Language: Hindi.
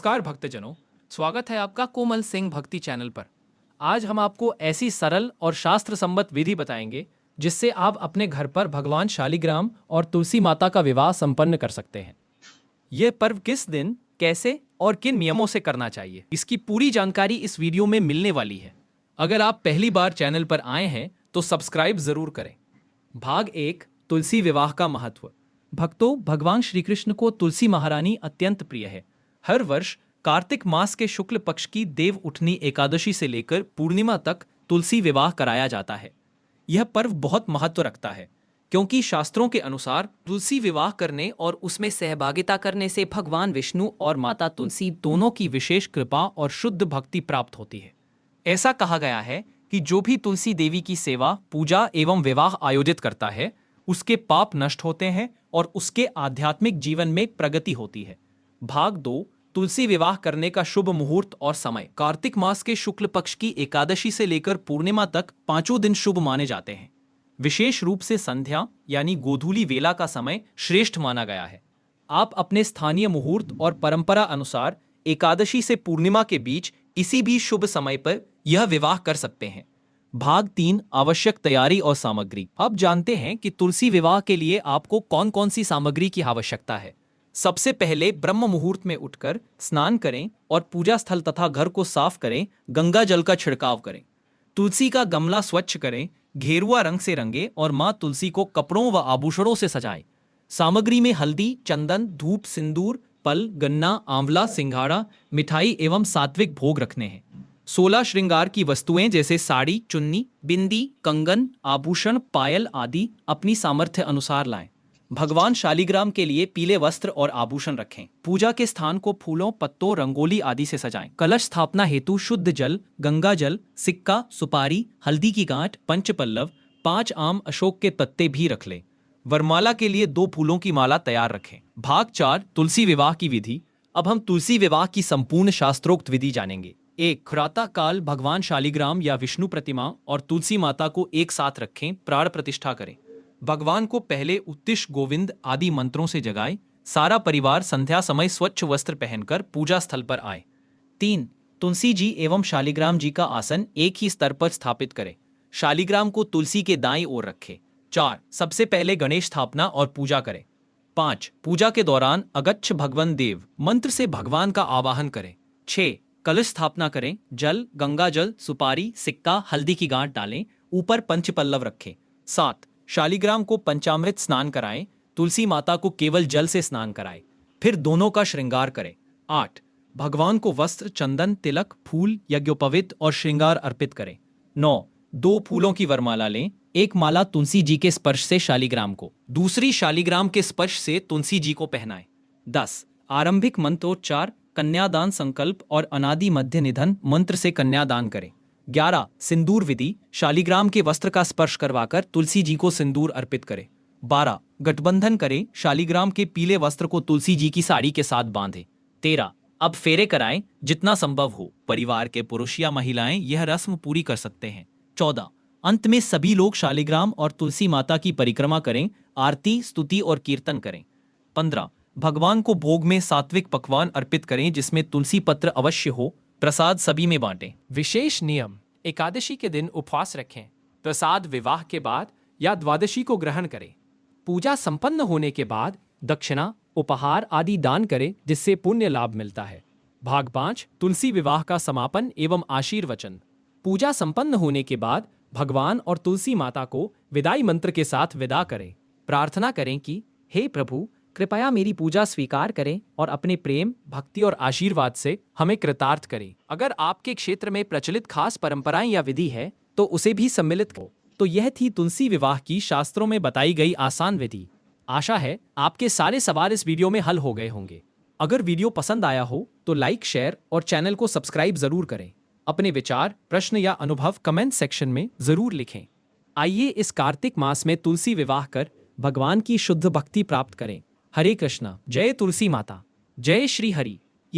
नमस्कार भक्तजनों, स्वागत है आपका कोमल सिंह भक्ति चैनल पर। आज हम आपको ऐसी सरल और शास्त्र सम्मत विधि बताएंगे जिससे आप अपने घर पर भगवान शालिग्राम और तुलसी माता का विवाह संपन्न कर सकते हैं। यह पर्व किस दिन, कैसे और किन नियमों से करना चाहिए, इसकी पूरी जानकारी इस वीडियो में मिलने वाली है। अगर आप पहली बार चैनल पर आए हैं तो सब्सक्राइब जरूर करें। भाग 1, तुलसी विवाह का महत्व। भक्तों, भगवान श्री कृष्ण को तुलसी महारानी अत्यंत प्रिय है। हर वर्ष कार्तिक मास के शुक्ल पक्ष की देव उठनी एकादशी से लेकर पूर्णिमा तक तुलसी विवाह कराया जाता है। यह पर्व बहुत महत्व रखता है क्योंकि शास्त्रों के अनुसार तुलसी विवाह करने और उसमें सहभागिता करने से भगवान विष्णु और माता तुलसी दोनों की विशेष कृपा और शुद्ध भक्ति प्राप्त होती है। ऐसा कहा गया है कि जो भी तुलसी देवी की सेवा, पूजा एवं विवाह आयोजित करता है, उसके पाप नष्ट होते हैं और उसके आध्यात्मिक जीवन में प्रगति होती है। भाग 2, तुलसी विवाह करने का शुभ मुहूर्त और समय। कार्तिक मास के शुक्ल पक्ष की एकादशी से लेकर पूर्णिमा तक 5 दिन शुभ माने जाते हैं। विशेष रूप से संध्या यानी गोधूली वेला का समय श्रेष्ठ माना गया है। आप अपने स्थानीय मुहूर्त और परंपरा अनुसार एकादशी से पूर्णिमा के बीच इसी भी शुभ समय पर यह विवाह कर सकते हैं। भाग 3, आवश्यक तैयारी और सामग्री। अब जानते हैं कि तुलसी विवाह के लिए आपको कौन कौन सी सामग्री की आवश्यकता है। सबसे पहले ब्रह्म मुहूर्त में उठकर स्नान करें और पूजा स्थल तथा घर को साफ करें। गंगा जल का छिड़काव करें। तुलसी का गमला स्वच्छ करें, घेरुआ रंग से रंगे और मां तुलसी को कपड़ों व आभूषणों से सजाएं। सामग्री में हल्दी, चंदन, धूप, सिंदूर, फल, गन्ना, आंवला, सिंघाड़ा, मिठाई एवं सात्विक भोग रखने हैं। 16 श्रृंगार की वस्तुएं जैसे साड़ी, चुन्नी, बिंदी, कंगन, आभूषण, पायल आदि अपनी सामर्थ्य अनुसार लाएं। भगवान शालिग्राम के लिए पीले वस्त्र और आभूषण रखें। पूजा के स्थान को फूलों, पत्तों, रंगोली आदि से सजाएं। कलश स्थापना हेतु शुद्ध जल, गंगा जल, सिक्का, सुपारी, हल्दी की गांठ, पंचपल्लव, 5 आम अशोक के पत्ते भी रख लें। वरमाला के लिए 2 फूलों की माला तैयार रखें। भाग 4, तुलसी विवाह की विधि। अब हम तुलसी विवाह की संपूर्ण शास्त्रोक्त विधि जानेंगे। 1, प्रातः काल भगवान शालिग्राम या विष्णु प्रतिमा और तुलसी माता को एक साथ रखें, प्राण प्रतिष्ठा करें। भगवान को पहले उत्तिष्ठ गोविंद आदि मंत्रों से जगाएं। सारा परिवार संध्या समय स्वच्छ वस्त्र पहनकर पूजा स्थल पर आए। 3, तुलसी जी एवं शालिग्राम जी का आसन एक ही स्तर पर स्थापित करें। शालिग्राम को तुलसी के दाईं ओर रखें। 4, सबसे पहले गणेश स्थापना और पूजा करें। 5, पूजा के दौरान अगच्छ भगवन देव मंत्र से भगवान का आवाहन करें। 6, कलश स्थापना करें। जल, गंगा जल, सुपारी, सिक्का, हल्दी की गांठ डालें। ऊपर पंचपल्लव रखें। 7, शालिग्राम को पंचामृत स्नान कराएं। तुलसी माता को केवल जल से स्नान कराएं। फिर दोनों का श्रृंगार करें। 8, भगवान को वस्त्र, चंदन, तिलक, फूल, यज्ञोपवीत और श्रृंगार अर्पित करें। 9, 2 फूलों की वरमाला लें। एक माला तुलसी जी के स्पर्श से शालिग्राम को, दूसरी शालिग्राम के स्पर्श से तुलसी जी को पहनाएं। 10, आरंभिक मंत्रोच्चार, कन्यादान संकल्प और अनादि मध्य निधन मंत्र से कन्यादान करें। 11, सिंदूर विधि, शालिग्राम के वस्त्र का स्पर्श करवाकर तुलसी जी को सिंदूर अर्पित करें। 12, गठबंधन करें, शालिग्राम के पीले वस्त्र को तुलसी जी की साड़ी के साथ बांधें। 13, अब फेरे कराएं, जितना संभव हो। परिवार के पुरुष या महिलाएं यह रस्म पूरी कर सकते हैं। 14, अंत में सभी लोग शालिग्राम और तुलसी माता की परिक्रमा करें, आरती, स्तुति और कीर्तन करें। 15, भगवान को भोग में सात्विक पकवान अर्पित करें जिसमें तुलसी पत्र अवश्य हो। प्रसाद सभी में बांटें। विशेष नियम: एकादशी के दिन उपवास रखें। प्रसाद विवाह के बाद या द्वादशी को ग्रहण करें। पूजा संपन्न होने के बाद दक्षिणा, उपहार आदि दान करें जिससे पुण्य लाभ मिलता है। भाग 5, तुलसी विवाह का समापन एवं आशीर्वचन। पूजा संपन्न होने के बाद भगवान और तुलसी माता को विदाई मंत्र के साथ विदा करें। प्रार्थना करें कि हे प्रभु, कृपया मेरी पूजा स्वीकार करें और अपने प्रेम, भक्ति और आशीर्वाद से हमें कृतार्थ करें। अगर आपके क्षेत्र में प्रचलित खास परंपराएं या विधि है तो उसे भी सम्मिलित करो। तो यह थी तुलसी विवाह की शास्त्रों में बताई गई आसान विधि। आशा है आपके सारे सवाल इस वीडियो में हल हो गए होंगे। अगर वीडियो पसंद आया हो तो लाइक, शेयर और चैनल को सब्सक्राइब जरूर करें। अपने विचार, प्रश्न या अनुभव कमेंट सेक्शन में जरूर लिखें। आइए इस कार्तिक मास में तुलसी विवाह कर भगवान की शुद्ध भक्ति प्राप्त करें। हरे कृष्णा। जय तुलसी माता। जय श्री हरि।